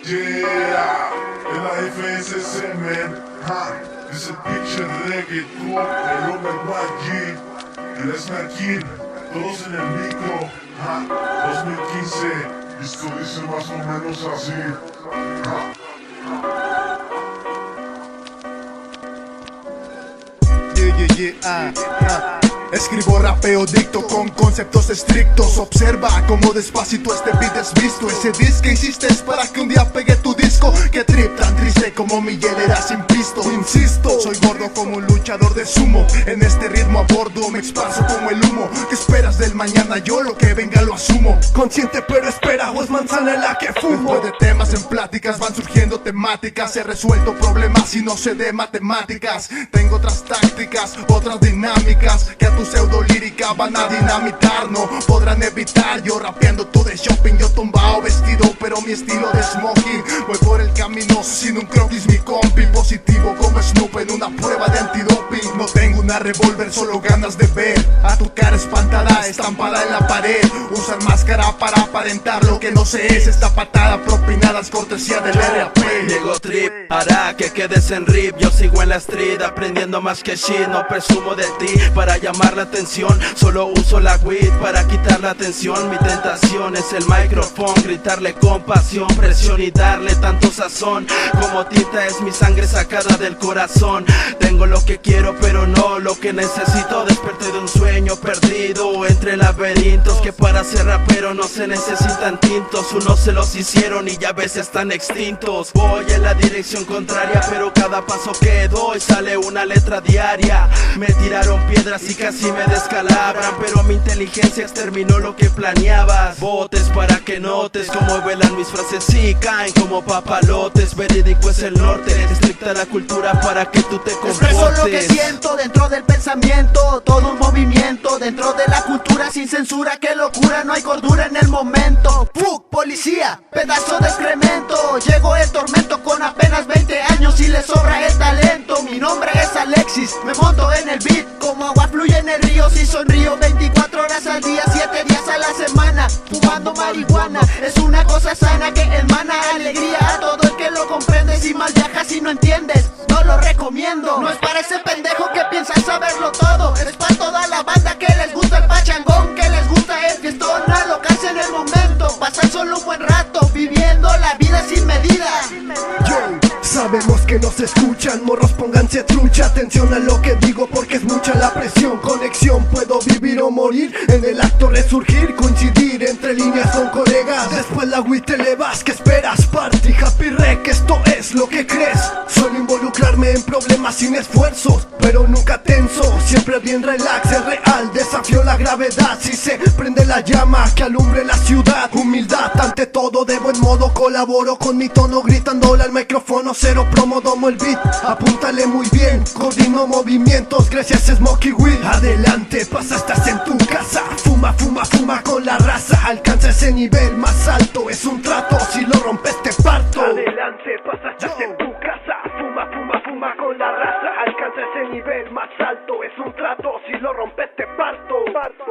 Yeah, en la FSC, man. Dice pinche reggaetón, el hombre Guayi, el Snarkin, todos en el micro. 2015, esto dice más o menos así. Escribo, rapeo, dicto con conceptos estrictos. Observa como despacito este beat es visto. Ese disc que hiciste es para que un día pegue tu disco. Que trip tan triste como Miguel era sin pisto. Insisto, soy gordo como un luchador de sumo. En este ritmo a bordo me esparzo como el humo. ¿Qué esperas del mañana? Yo lo que venga lo asumo. Consciente pero espera, o es manzana en la que fumo. Después de temas en pláticas van surgiendo temáticas. He resuelto problemas y no sé de matemáticas. Tengo otras tácticas, otras dinámicas que a tu pseudo lírica van a dinamitar. No podrán evitar, yo rapeando tú de shopping. Yo tumbao vestido pero mi estilo de smoking. Voy por el camino sin un croquis mi compi. Positivo como Snoop en una prueba de antidoping. No tengo una revólver, solo ganas de ver a tu cara espantada, estampada en la pared. Usan máscara para aparentar lo que no se es. Esta patada propinada es cortesía del RAP. Llegó Trip, hará que quedes en rip. Yo sigo en la street aprendiendo más que shit. No presumo de ti para llamar la atención, solo uso la weed para quitar la atención. Mi tentación es el micrófono, gritarle con pasión, presión y darle tanto sazón. Como tinta es mi sangre sacada del corazón. Tengo lo que quiero pero no lo que necesito. Desperté de un sueño perdido entre laberintos, que para ser rapero no se necesitan tintos. Unos se los hicieron y ya ves están extintos. Voy en la dirección contraria pero cada paso que doy sale una letra diaria. Me tiraron piedras y casi me descalabran, pero mi inteligencia exterminó lo que planeabas. Botes para que notes cómo vuelan mis frases y caen como papalotes. Verídico es el norte, estricta la cultura para que tú te comportes. Expreso lo que siento dentro del pensamiento, todo un movimiento dentro de la cultura sin censura. Qué locura, no hay cordura en el momento. Fuck, policía, pedazo de excremento. Llegó el tormento con apenas 20 años y le sobra el talento. Mi nombre es Alexis, me monto en el beat como agua fluye en el río. Si sonrío 24 horas al día, 7 días a la semana, fumando marihuana. Es una cosa sana que emana alegría a todo el que lo comprende. Si mal viajas y no entiendes, no lo recomiendo. No es para ese pendejo que piensa saberlo todo. Es para toda la banda que les gusta el pachangón, que les gusta el fiestón, alocarse en el momento, pasar solo un buen rato, viviendo la vida sin medida. Sabemos que nos escuchan, morros pónganse trucha. Atención a lo que digo porque es mucha la presión. Conexión, puedo vivir o morir, en el acto resurgir, coincidir entre líneas con colegas. Después la weed te elevas, ¿qué esperas? Party, happy rec, esto es lo que crees. Suelo involucrarme en problemas sin esfuerzos, pero nunca tenso, siempre bien relax. Es real, desafío la gravedad. Si se prende la llama que alumbre la ciudad. Humildad ante todo, de buen modo colaboro con mi tono, gritándole al micrófono. Cero promo, domo el beat, apúntale muy bien, coordino movimientos, gracias Smokey Will. Adelante, pasa, estás en tu casa, fuma, fuma, fuma con la raza. Alcanza ese nivel más alto, es un trato, si lo rompes te parto. Adelante, pasa, estás en tu casa, fuma, fuma, fuma con la raza. Alcanza ese nivel más alto, es un trato, si lo rompes te parto. Parto.